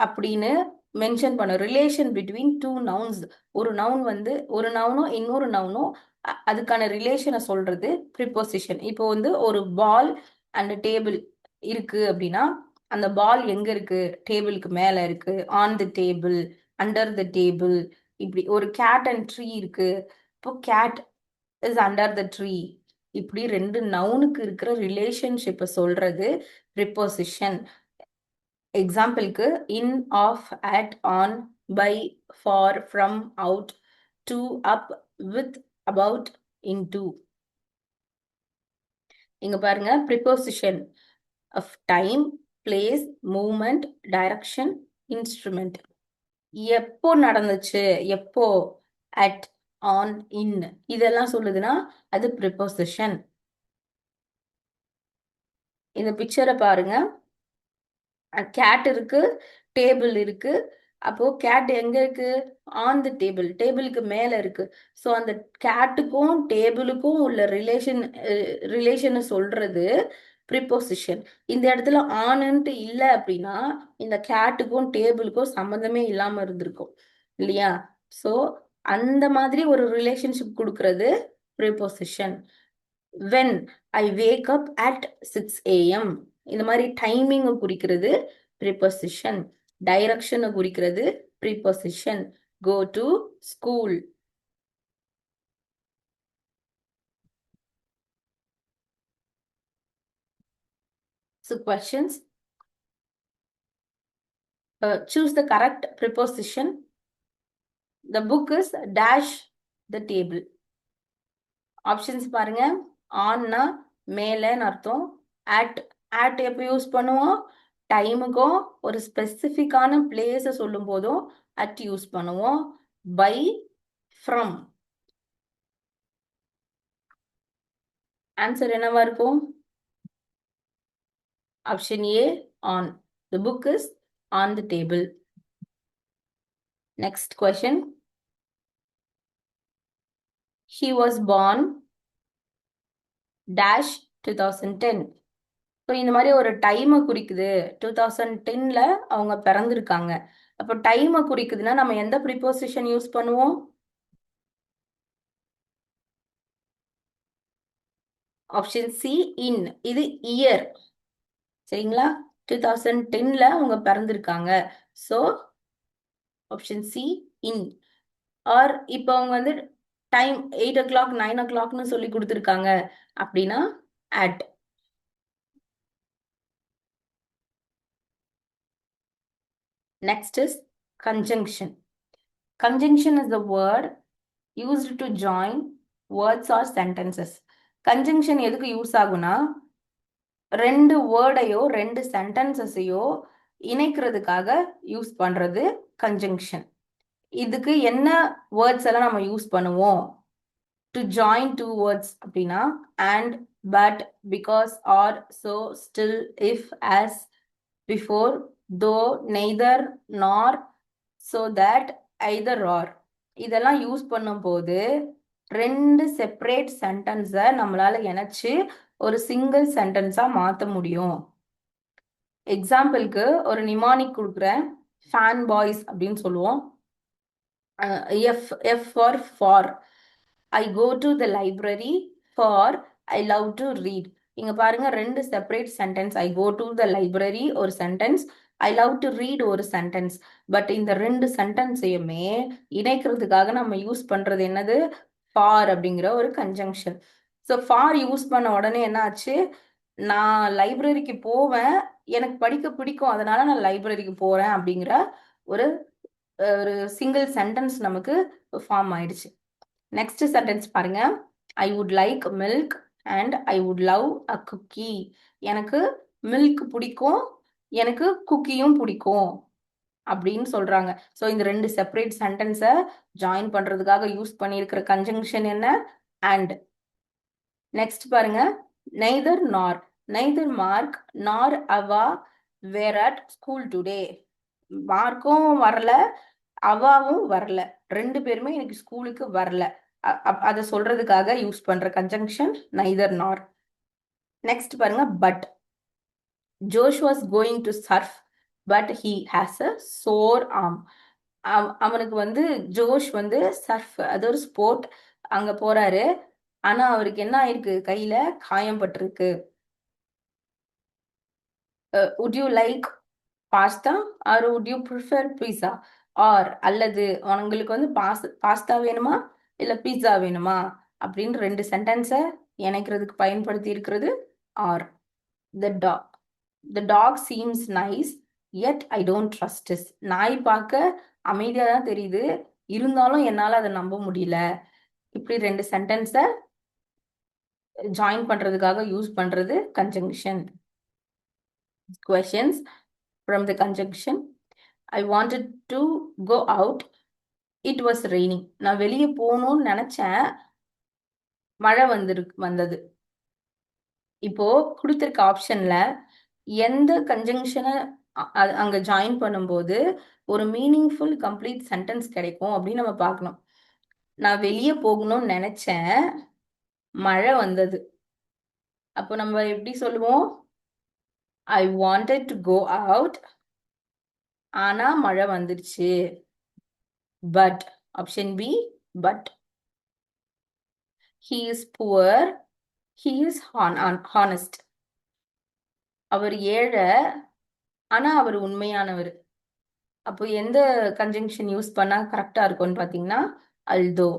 அப்படின்னு மென்ஷன் பண்ண, ரிலேஷன் பிட்வீன் டூ நவுன்ஸ். ஒரு நவுன் வந்து ஒரு நவுனும் இன்னொரு நவுனும் அதுக்கான ரிலேஷனை சொல்றது ப்ரிப்போசிஷன். இப்போ வந்து ஒரு பால் அண்ட் டேபிள் இருக்கு அப்படின்னா அந்த பால் எங்க இருக்கு, டேபிளுக்கு மேல இருக்கு, on the table, under the table. இப்படி ஒரு கேட் அண்ட் ட்ரீ இருக்கு, இப்போ cat is under the tree. இப்படி ரெண்டு நவுனுக்கு இருக்கிற ரிலேஷன்ஷிப்பை சொல்றது ப்ரிப்போசிஷன். எக்ஸாம்பிளுக்கு in, of, at, on, by, for, from, out, to, up, with, about, into. இங்க பாருங்க, preposition of time, place, movement, direction, instrument. எப்போ நடந்துச்சு, எப்போ, அட், ஆன், இன், இதெல்லாம் சொல்லுதுன்னா அது ப்ரிப்போசிஷன். இந்த பிக்சரை பாருங்க, கேட் இருக்கு, டேபிள் இருக்கு. அப்போ கேட் எங்க இருக்கு, ஆன் தி டேபிள், டேபிளுக்கு மேல இருக்கு. ஸோ அந்த கேட்டுக்கும் டேபிளுக்கும் உள்ள ரிலேஷனை சொல்றது ப்ரிப்போசிஷன். இந்த இடத்துல ஆன்ன்ட்டு இல்லை அப்படின்னா இந்த கேட்டுக்கும் டேபிளுக்கும் சம்மந்தமே இல்லாம இருந்திருக்கும் இல்லையா. ஸோ அந்த மாதிரி ஒரு ரிலேஷன்ஷிப் கொடுக்கறது preposition. when I wake up at 6 a.m. இந்த மாதிரி டைமிங் குறிக்கிறது preposition. டைரக்ஷன் குறிக்கிறது preposition. go to school. So questions, choose the correct preposition. The book is dash the table. Options பாருங்க, ஆன்னா மேலன்னு அர்த்தம். at எப்போ யூஸ் பண்ணுவோம், டைமுக்கும் ஒரு ஸ்பெசிஃபிக்கான பிளேஸை சொல்லும் போதும் அட் யூஸ் பண்ணுவோம். By, from. ஆன்சர் என்னவா இருக்கும்? Option A, on. The book is on the table. Next question. He was born dash 2010. So இந்த மாதிரி ஒரு டைமை குறிக்குது. 2010ல அவங்க பிறந்திருக்காங்க. அப்போ டைமை குறிக்குதுன்னா நம்ம எந்த ப்ரிப்போசிஷன் யூஸ் பண்ணுவோம்? ஆப்ஷன் சி, இன். இது இயர். சரிங்களா? 2010ல அவங்க பிறந்திருக்காங்க. ஸோ ஆப்ஷன் சி, இன். ஆர் இப்போ அவங்க வந்து டைம் 8 o'clock 9 o'clockனு சொல்லி கொடுத்துருக்காங்க அப்படின்னா at. Next is conjunction. Conjunction is the word used to join words or sentences. Conjunction எதுக்கு யூஸ் ஆகும்னா ரெண்டு வேர்டையோ ரெண்டு சென்டென்சஸையோ இணைக்கிறதுக்காக யூஸ் பண்றது கன்ஜங்ஷன். இதுக்கு என்ன வேர்ட்ஸ் எல்லாம் நம்ம யூஸ் பண்ணுவோம்? டு ஜாயின் டூ வேர்ட்ஸ் அப்படின்னா and, but, because, or, so, still, if, as, before, though, neither, nor, so that, either, or. இதெல்லாம் யூஸ் பண்ணும்போது ரெண்டு செப்பரேட் சென்டென்ஸை நம்மளால இணைச்சு ஒரு சிங்கிள் சென்டென்ஸா மாத்த முடியும். எக்ஸாம்பிளுக்கு ஒரு நிமானிக் கொடுக்குறேன். ஃபேன் பாய்ஸ் அப்படின்னு சொல்லுவோம். F F for I go to the library for I love to read. இங்க பாருங்க, ரெண்டு separate sentence. I go to the library ஒரு sentence, I love to read ஒரு சென்டென்ஸ். பட் இந்த ரெண்டு சென்டென்ஸையுமே இணைக்கிறதுக்காக நம்ம யூஸ் பண்றது என்னது? ஃபார் அப்படிங்கிற ஒரு கன்ஜங்ஷன். ஸோ ஃபார் யூஸ் பண்ண உடனே என்ன ஆச்சு? நான் லைப்ரரிக்கு போவேன், எனக்கு படிக்க பிடிக்கும், அதனால நான் லைப்ரரிக்கு போறேன் அப்படிங்கிற ஒரு ஒரு சிங்கிள் சென்டென்ஸ் நமக்கு ஃபார்ம் ஆயிடுச்சு. நெக்ஸ்ட் சென்டென்ஸ் பாருங்க. I would like milk and I would love a cookie. எனக்கு மில்க் பிடிக்கும், எனக்கு குக்கியும் பிடிக்கும் அப்படின்னு சொல்றாங்க. ஸோ இந்த ரெண்டு செப்பரேட் சென்டென்ஸை ஜாயின் பண்றதுக்காக யூஸ் பண்ணியிருக்கிற கன்ஜங்ஷன் என்ன? அண்ட். நெக்ஸ்ட் பாருங்க. நெய்தர் நார். நெய்தர் மார்க் நார் அவா வேர் அட் ஸ்கூல் டுடே. மார்க்கும் வரல, அவாவும் வரல, ரெண்டு பேருமே எனக்கு ஸ்கூலுக்கு வரல. அதை சொல்றதுக்காக யூஸ் பண்ற கன்ஜங்ஷன் நைதர் நார். நெக்ஸ்ட் பாருங்க. But. Josh was going to surf but he has a sore arm. அவனுக்கு வந்து ஜோஷ் வந்து சர்ஃப், அது ஒரு ஸ்போர்ட், அங்க போறாரு. ஆனா அவருக்கு என்ன ஆயிருக்கு? கையில காயம் பட்டிருக்கு. would you like pasta or would you prefer pizza? Or அல்லது உங்களுக்கு வந்து பாஸ்தா வேணுமா இல்ல பீட்சா வேணுமா அப்படின்னு ரெண்டு சென்டென்ஸை இணைக்கிறதுக்கு பயன்படுத்தி இருக்கிறது or. The dog seems nice yet I don't trust is. நாய் பார்க்க அமைதியா தான் தெரியுது, இருந்தாலும் என்னால அதை நம்ப முடியல. இப்படி ரெண்டு சென்டென்ஸை ஜாயின் பண்றதுக்காக யூஸ் பண்றது conjunction. Questions from the conjunction. I wanted to go out. It was raining. நான் வெளியே போகணும்னு நினைச்சேன், மழை வந்தது. இப்போ கொடுத்திருக்க ஆப்ஷன்ல எந்த கன்ஜங்ஷனை அங்க ஜாயின் பண்ணும்போது ஒரு மீனிங்ஃபுல் கம்ப்ளீட் சென்டென்ஸ் கிடைக்கும் அப்படின்னு நம்ம பார்க்கணும். நான் வெளியே போகணும்னு நினைச்சேன், மழை வந்தது. அப்போ நம்ம எப்படி சொல்லுவோம்? I wanted to go out, ஆனா மழை வந்துருச்சு. But. Option B, but. He is poor, he is honest. அவர் ஏழை, ஆனா அவர் உண்மையானவர். அப்போ எந்த கன்ஜங்ஷன் யூஸ் பண்ணா கரெக்டா இருக்கும்னு பாத்தீங்கன்னா although.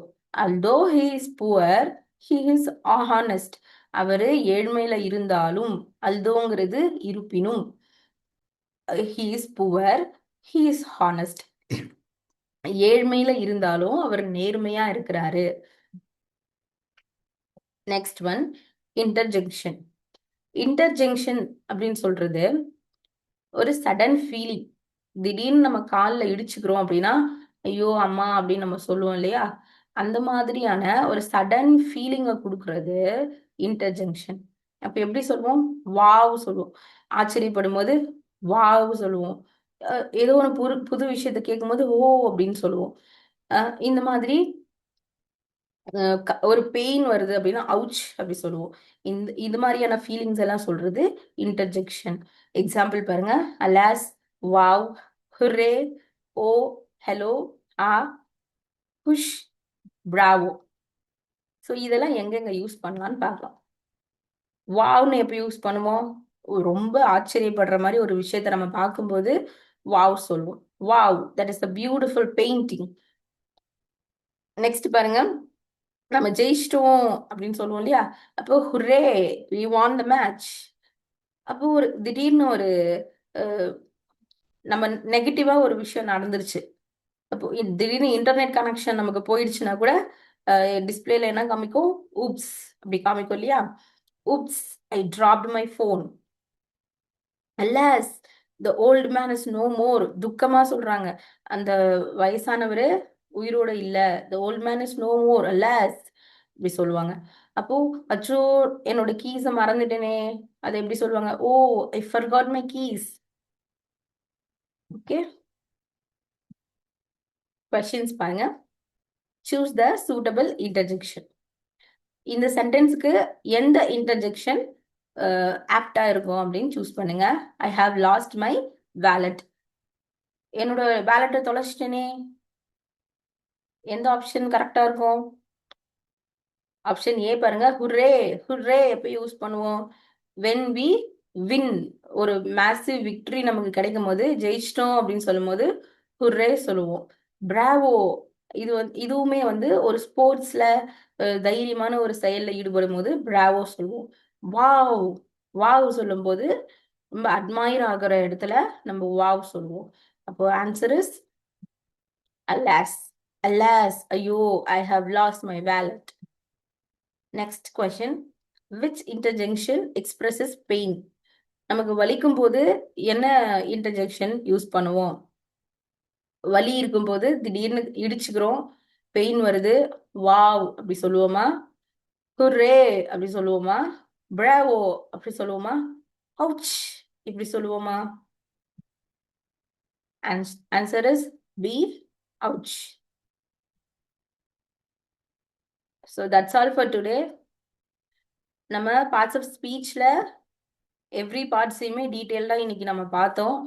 Although he is poor, he is honest. அவரு ஏழ்மையில இருந்தாலும், அல்தோங்கிறது இருப்பினும், he is poor, he is honest. ஏழ்மையில இருந்தாலும் அவர் நேர்மையா இருக்கிறாரு. Next one, interjection. இன்டர்ஜெக்ஷன் அப்படின்னு சொல்றது ஒரு சடன் ஃபீலிங். திடீர்னு நம்ம காலில் இடிச்சுக்கிறோம் அப்படின்னா ஐயோ அம்மா அப்படின்னு நம்ம சொல்லுவோம் இல்லையா? அந்த மாதிரியான ஒரு சடன் ஃபீலிங்கை கொடுக்கறது இன்டர்ஜெக்ஷன். அப்ப எப்படி சொல்லுவோம்? வாவ் சொல்லுவோம். ஆச்சரியப்படும் போது வாவ் சொல்லுவோம். ஏதோ ஒரு புது விஷயத்தை கேட்கும்போது ஓ அப்படின்னு சொல்லுவோம். இந்த மாதிரி ஒரு பெயின் வருது அப்படின்னா அவுச் அப்படி சொல்லுவோம். இது மாதிரியான ஃபீலிங்ஸ் எல்லாம் சொல்றது இன்டர்ஜெக்ஷன். எக்ஸாம்பிள் பாருங்க. அலாஸ், வாவ், ஹுரே, ஓ, ஹலோ, ஆ, புஷ், பிராவோ. ஸோ இதெல்லாம் எங்கெங்க யூஸ் பண்ணலாம்னு பார்க்கலாம். வாவ்னு எப்போ யூஸ் பண்ணுவோம்? ரொம்ப ஆச்சரியப்படுற மாதிரி ஒரு விஷயத்த நம்ம பார்க்கும்போது வாவ் சொல்லுவோம். Wow, that is a beautiful painting. Next பாருங்க. நம்ம ஜெயிச்சிட்டோம் அப்படின்னு சொல்லுவோம் இல்லையா? அப்போ ஹுரே, வி வான் த மேட்ச். அப்போ ஒரு திடீர்னு ஒரு நம்ம நெகட்டிவா ஒரு விஷயம் நடந்துருச்சு. அப்போ திடீர்னு இன்டர்நெட் கனெக்ஷன் நமக்கு போயிடுச்சுன்னா கூட டிஸ்பிளேல என்ன காமிக்கும்? ஊப்ஸ் அப்படி காமிக்கும் இல்லையா? Oops, I dropped my phone. Alas, the old man is no more. துக்கமா சொல்றாங்க. அந்த வயசானவரு உயிரோட இல்ல. The old man is no more, alas இப்படி சொல்லுவாங்க. அப்போ அச்சோ என்னோட கீஸை மறந்துட்டேனே, அதை எப்படி சொல்லுவாங்க? Oh, I forgot my keys. Okay, questions பாருங்க. Choose the suitable interjection. இந்த சென்டென்ஸ்க்கு எந்த இன்டர்ஜெக்ஷன் ஆப்டா இருக்கும் அப்படின்னு சூஸ் பண்ணுங்க. I have lost my wallet. என்னோட வேலட்டை தொலைச்சிட்டேனே. எந்த ஆப்ஷன் கரெக்டா இருக்கும்? ஆப்ஷன் ஏ பாருங்க. ஹுர்ரே. ஹுர்ரே எப்போ யூஸ் பண்ணுவோம்? When we win. ஒரு மேசிவ் விக்டரி நமக்கு கிடைக்கும் போது, ஜெயிச்சிட்டோம் அப்படின்னு சொல்லும் போது ஹுர்ரே சொல்லுவோம். பிராவோ, இதுவுமே ஒரு ஸ்போர்ட்ஸ்ல தைரியமான ஒரு செயல்ல ஈடுபடும் போது பிராவோ சொல்லுவோம். வாவ், வாவ் சொல்லும் போது ரொம்ப அட்மையர் ஆகிற இடத்துல நம்ம வாவ் சொல்லுவோம். அப்போ ஆன்சர் இஸ் அலாஸ். அலாஸ், ஐயோ, I have lost my wallet. Next question. Which interjection expresses pain? நமக்கு வலிக்கும் போது என்ன இன்டர்ஜெக்ஷன் யூஸ் பண்ணுவோம்? வலி இருக்கும்போது திடீர்னு இடிச்சுக்கிறோம், பெயின் வருது, வாவ் அப்படி சொல்லுவோமா? ஹுர்ரே அப்படி சொல்லுவோமா? பிராவோ அப்படி சொல்லுவோமா? அவுச் இப்படி சொல்லுவோமா? Answer is B, ouch. So that's all for today. நம்ம பார்ட்ஸ் ஆஃப் ஸ்பீச்ல எவ்ரி பார்ட்ஸையுமே டீட்டெயில்டாக இன்னைக்கு நம்ம பார்த்தோம்.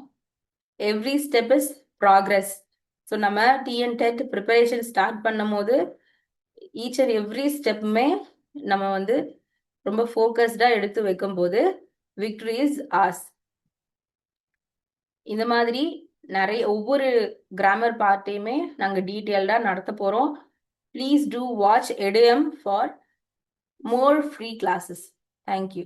Every step is progress. So நம்ம டிஎன் டெட் ப்ரிப்பரேஷன் ஸ்டார்ட் பண்ணும் போது ஈச் அண்ட் எவ்ரி ஸ்டெப்புமே நம்ம ரொம்ப ஃபோக்கஸ்டாக எடுத்து வைக்கும் போது விக்டரி இஸ் ஆஸ். இந்த மாதிரி நிறைய ஒவ்வொரு கிராமர் பார்ட்டையுமே நாங்கள் டீட்டெயில்டாக நடத்த போகிறோம். Please do watch EduM for more free classes. Thank you.